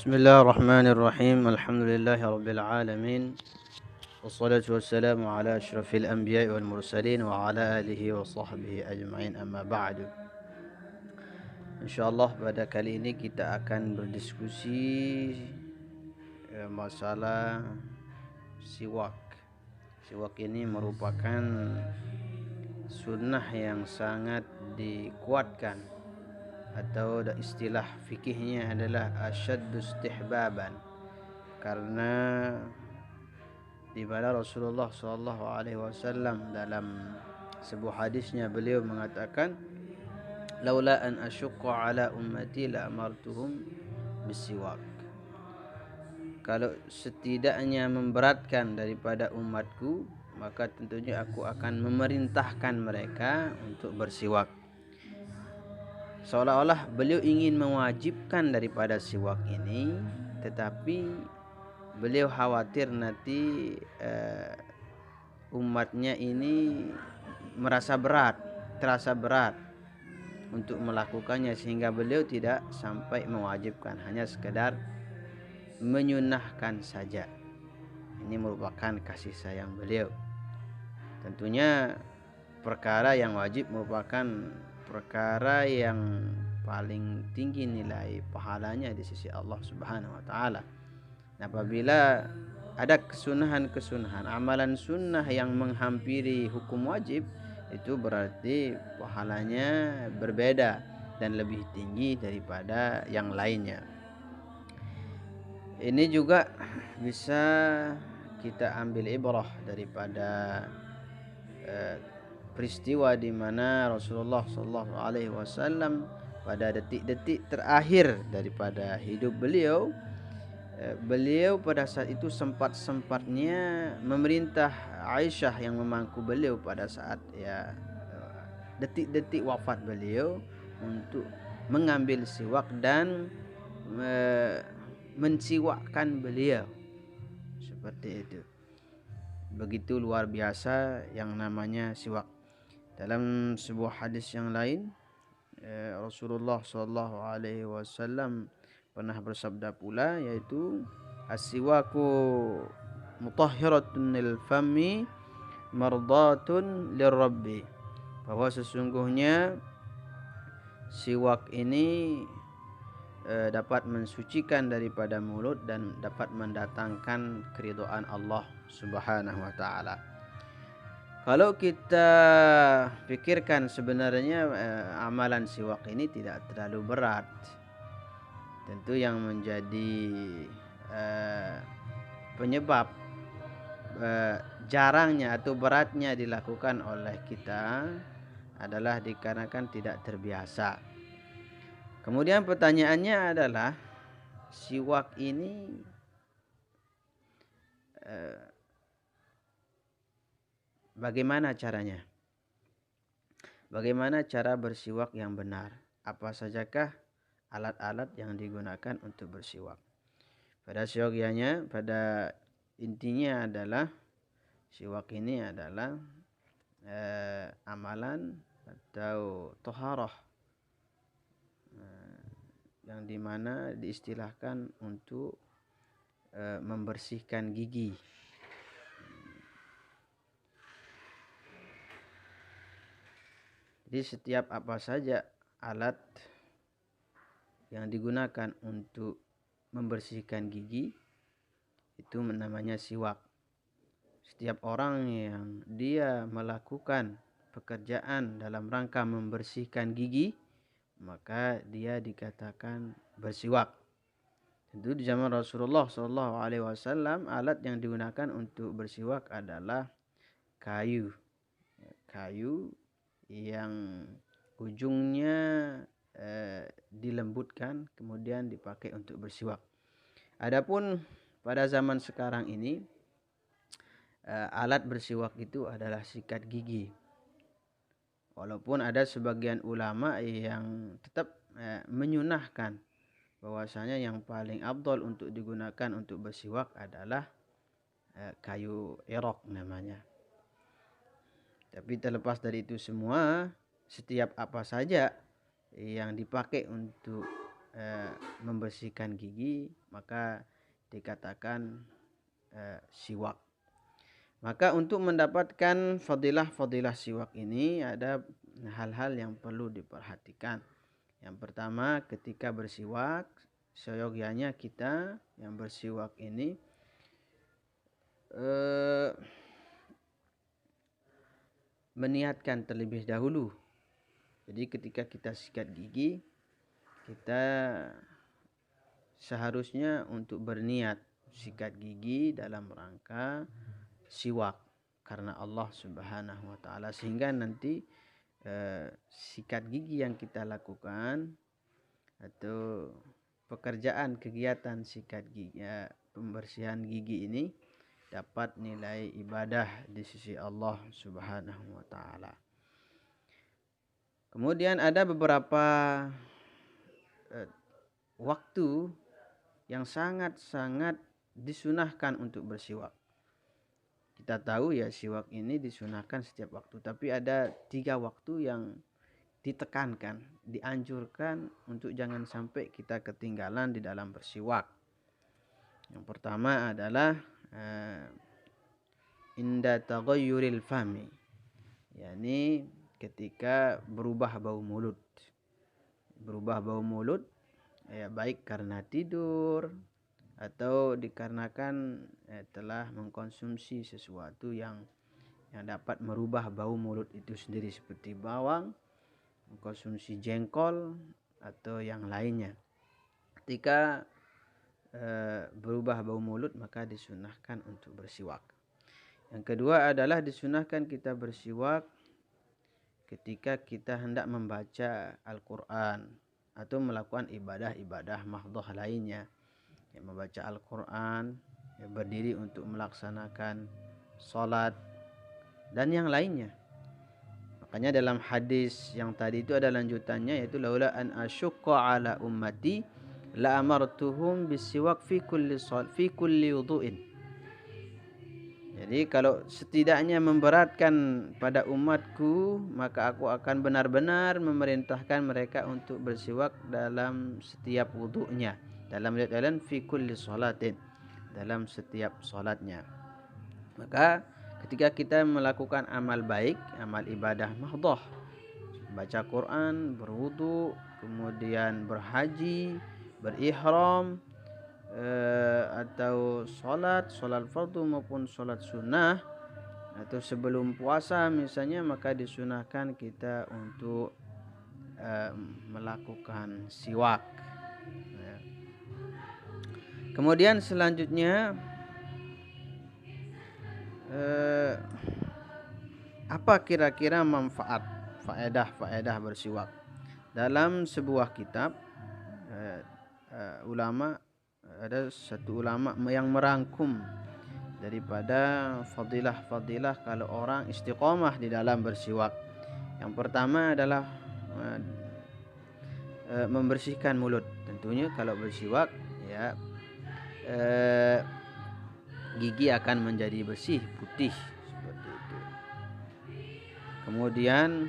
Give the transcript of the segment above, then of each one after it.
Bismillahirrahmanirrahim. Alhamdulillahirabbil alamin. Wassalatu wassalamu ala asyrafil anbiya'i wal mursalin wa ala alihi wa sahbihi ajma'in, amma ba'du. Insyaallah pada kali ini kita akan berdiskusi masalah siwak. Siwak ini merupakan sunnah yang sangat dikuatkan, atau istilah fikihnya adalah asyaddu istihbaban, karena di mana Rasulullah SAW dalam sebuah hadisnya beliau mengatakan, laula an asyqa ala ummati la amartuhum bisiwak. Kalau setidaknya memberatkan daripada umatku, maka tentunya aku akan memerintahkan mereka untuk bersiwak. Seolah-olah beliau ingin mewajibkan daripada siwak ini, tetapi beliau khawatir nanti umatnya ini terasa berat untuk melakukannya, sehingga beliau tidak sampai mewajibkan, hanya sekedar menyunahkan saja. Ini merupakan kasih sayang beliau. Tentunya perkara yang wajib merupakan perkara yang paling tinggi nilai pahalanya di sisi Allah Subhanahu wa taala. Apabila ada kesunahan-kesunahan, amalan sunnah yang menghampiri hukum wajib, itu berarti pahalanya berbeda dan lebih tinggi daripada yang lainnya. Ini juga bisa kita ambil ibrah daripada peristiwa di mana Rasulullah SAW pada detik-detik terakhir daripada hidup beliau, beliau pada saat itu sempat-sempatnya memerintah Aisyah yang memangku beliau pada saat detik-detik wafat beliau untuk mengambil siwak dan mensiwakkan beliau. Seperti itu. Begitu luar biasa yang namanya siwak. Dalam sebuah hadis yang lain, Rasulullah SAW pernah bersabda pula, yaitu as-siwaku mutahhiratun lil fami mardatun lirabbi, bahwa sesungguhnya siwak ini dapat mensucikan daripada mulut dan dapat mendatangkan keridhaan Allah Subhanahu wa taala. Kalau kita pikirkan, sebenarnya amalan siwak ini tidak terlalu berat. Tentu yang menjadi penyebab jarangnya atau beratnya dilakukan oleh kita adalah dikarenakan tidak terbiasa. Kemudian pertanyaannya adalah, siwak ini bagaimana caranya? Bagaimana cara bersiwak yang benar? Apa sajakah alat-alat yang digunakan untuk bersiwak? Pada syogianya, pada intinya adalah siwak ini adalah amalan atau toharah yang dimana diistilahkan untuk membersihkan gigi. Jadi setiap apa saja alat yang digunakan untuk membersihkan gigi itu namanya siwak. Setiap orang yang dia melakukan pekerjaan dalam rangka membersihkan gigi, maka dia dikatakan bersiwak. Tentu di zaman Rasulullah SAW alat yang digunakan untuk bersiwak adalah kayu yang ujungnya dilembutkan kemudian dipakai untuk bersiwak. Adapun pada zaman sekarang ini alat bersiwak itu adalah sikat gigi. Walaupun ada sebagian ulama yang tetap menyunahkan bahwasanya yang paling afdal untuk digunakan untuk bersiwak adalah kayu erok namanya. Tapi terlepas dari itu semua, setiap apa saja yang dipakai untuk membersihkan gigi, maka dikatakan siwak. Maka untuk mendapatkan fadilah-fadilah siwak ini ada hal-hal yang perlu diperhatikan. Yang pertama, ketika bersiwak, seyogyanya kita yang bersiwak ini meniatkan terlebih dahulu. Jadi ketika kita sikat gigi, kita seharusnya untuk berniat sikat gigi dalam rangka siwak karena Allah Subhanahu wa taala, sehingga nanti sikat gigi yang kita lakukan atau pekerjaan kegiatan sikat gigi, pembersihan gigi ini dapat nilai ibadah di sisi Allah Subhanahu wa taala. Kemudian ada beberapa waktu yang sangat-sangat disunahkan untuk bersiwak. Kita tahu ya siwak ini disunahkan setiap waktu, tapi ada 3 waktu yang ditekankan, dianjurkan untuk jangan sampai kita ketinggalan di dalam bersiwak. Yang pertama adalah inda taghayyuril fami, yakni ketika berubah bau mulut. Berubah bau mulut ya baik karena tidur atau dikarenakan telah mengkonsumsi sesuatu yang dapat merubah bau mulut itu sendiri, seperti bawang, mengkonsumsi jengkol atau yang lainnya. Ketika berubah bau mulut maka disunahkan untuk bersiwak. Yang kedua adalah disunahkan kita bersiwak ketika kita hendak membaca Al-Quran atau melakukan ibadah-ibadah mahdhah lainnya, yang membaca Al-Quran, yang berdiri untuk melaksanakan salat dan yang lainnya. Makanya dalam hadis yang tadi itu ada lanjutannya, yaitu laula an asyqa ala ummati la amartuhum bisiwak fi kulli wudu'in. Jadi kalau setidaknya memberatkan pada umatku, maka aku akan benar-benar memerintahkan mereka untuk bersiwak dalam setiap wudu'nya. Dalam riwayat fi kulli salatin, dalam setiap salatnya. Maka ketika kita melakukan amal baik, amal ibadah mahdhah, baca Quran, berwudu, kemudian berhaji, berihram, atau solat fardu maupun solat sunnah, atau sebelum puasa misalnya, maka disunahkan kita untuk melakukan siwak. Kemudian selanjutnya apa kira-kira manfaat, faedah bersiwak? Dalam sebuah kitab ada satu ulama yang merangkum daripada fadilah-fadilah kalau orang istiqomah di dalam bersiwak. Yang pertama adalah membersihkan mulut. Tentunya kalau bersiwak ya gigi akan menjadi bersih, putih seperti itu. Kemudian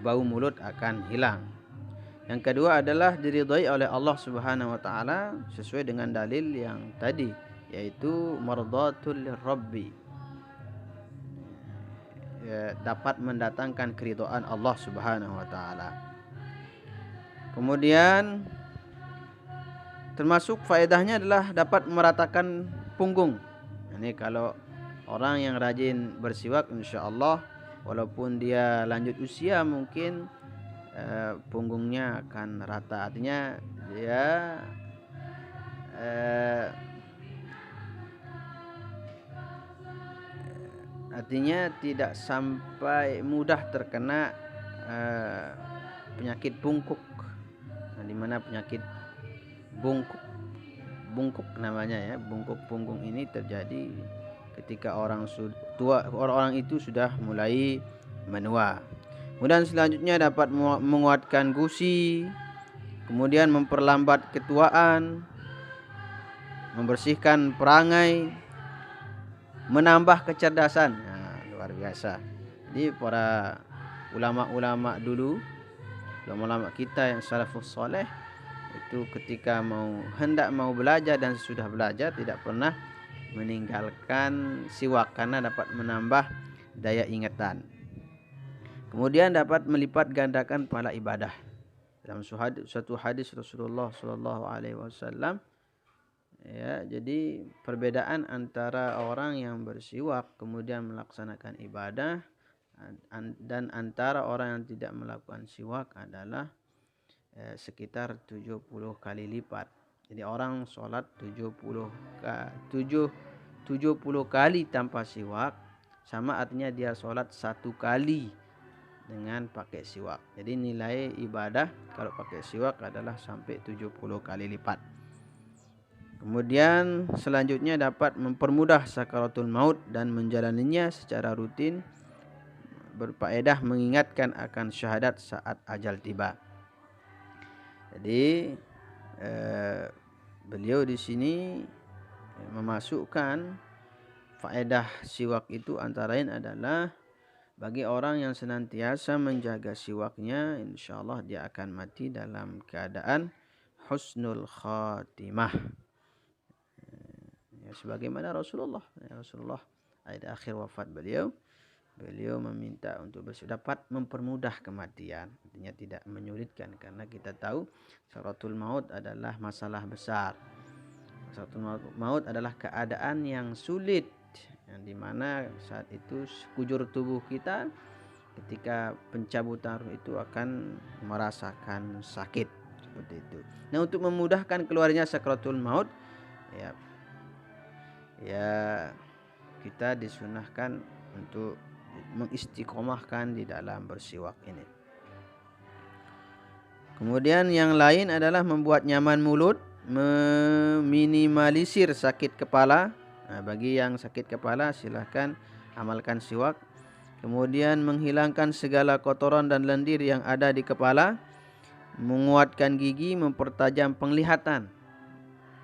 bau mulut akan hilang. Yang kedua adalah diridhai oleh Allah Subhanahu wa taala sesuai dengan dalil yang tadi, yaitu mardatul lirabbi. Ya, dapat mendatangkan keridhaan Allah Subhanahu wa taala. Kemudian termasuk faedahnya adalah dapat meratakan punggung. Ini kalau orang yang rajin bersiwak, insyaallah walaupun dia lanjut usia mungkin punggungnya akan rata, artinya dia tidak sampai mudah terkena penyakit bungkuk. Nah, di mana penyakit bungkuk namanya ya, bungkuk punggung ini terjadi ketika orang itu sudah mulai menua. Kemudian selanjutnya dapat menguatkan gusi, kemudian memperlambat ketuaan, membersihkan perangai, menambah kecerdasan. Nah, luar biasa. Jadi para ulama-ulama dulu, ulama-ulama kita yang salafus saleh itu ketika hendak mau belajar dan sudah belajar tidak pernah meninggalkan siwak karena dapat menambah daya ingatan. Kemudian dapat melipat gandakan pahala ibadah. Dalam suatu hadis Rasulullah sallallahu alaihi wasallam, ya, jadi perbedaan antara orang yang bersiwak kemudian melaksanakan ibadah dan antara orang yang tidak melakukan siwak adalah sekitar 70 kali lipat. Jadi orang sholat 70 kali tanpa siwak sama artinya dia sholat 1 kali dengan pakai siwak. Jadi nilai ibadah kalau pakai siwak adalah sampai 70 kali lipat. Kemudian selanjutnya dapat mempermudah sakaratul maut dan menjalaninya secara rutin, berfaedah mengingatkan akan syahadat saat ajal tiba. Jadi beliau di sini memasukkan faedah siwak itu antara lain adalah bagi orang yang senantiasa menjaga siwaknya, insyaallah dia akan mati dalam keadaan husnul khatimah. Ya, sebagaimana Rasulullah pada akhir wafat beliau meminta untuk dapat mempermudah kematian, artinya tidak menyulitkan, karena kita tahu sakaratul maut adalah masalah besar. Sakaratul maut adalah keadaan yang sulit, yang dimana saat itu sekujur tubuh kita ketika pencabutan ruh itu akan merasakan sakit seperti itu. Nah, untuk memudahkan keluarnya sakaratul maut, ya kita disunahkan untuk mengistiqomahkan di dalam bersiwak ini. Kemudian yang lain adalah membuat nyaman mulut, meminimalisir sakit kepala. Nah, bagi yang sakit kepala silahkan amalkan siwak. Kemudian menghilangkan segala kotoran dan lendir yang ada di kepala, menguatkan gigi, mempertajam penglihatan.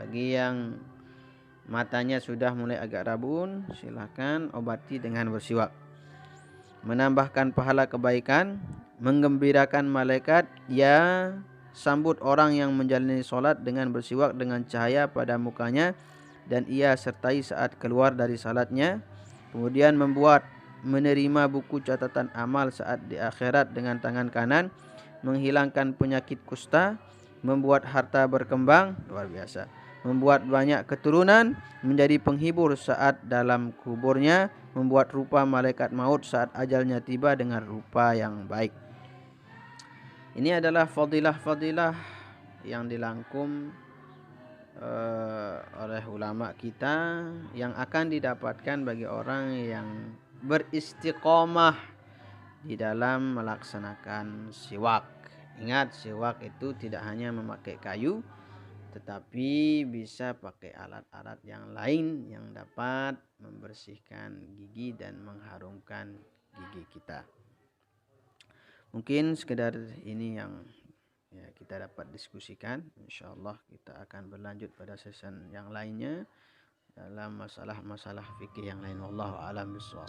Bagi yang matanya sudah mulai agak rabun, silahkan obati dengan bersiwak. Menambahkan pahala kebaikan, menggembirakan malaikat, ya, sambut orang yang menjalani solat dengan bersiwak dengan cahaya pada mukanya dan ia sertai saat keluar dari salatnya. Kemudian menerima buku catatan amal saat di akhirat dengan tangan kanan, menghilangkan penyakit kusta, membuat harta berkembang, luar biasa, membuat banyak keturunan, menjadi penghibur saat dalam kuburnya, membuat rupa malaikat maut saat ajalnya tiba dengan rupa yang baik. Ini adalah fadilah-fadilah yang dilangkum oleh ulama kita yang akan didapatkan bagi orang yang beristiqomah di dalam melaksanakan siwak. Ingat, siwak itu tidak hanya memakai kayu, tetapi bisa pakai alat-alat yang lain yang dapat membersihkan gigi dan mengharumkan gigi kita. Mungkin sekedar ini yang kita dapat diskusikan. InsyaAllah kita akan berlanjut pada sesi yang lainnya dalam masalah-masalah fikih yang lain. Wallahu a'lam bishawab.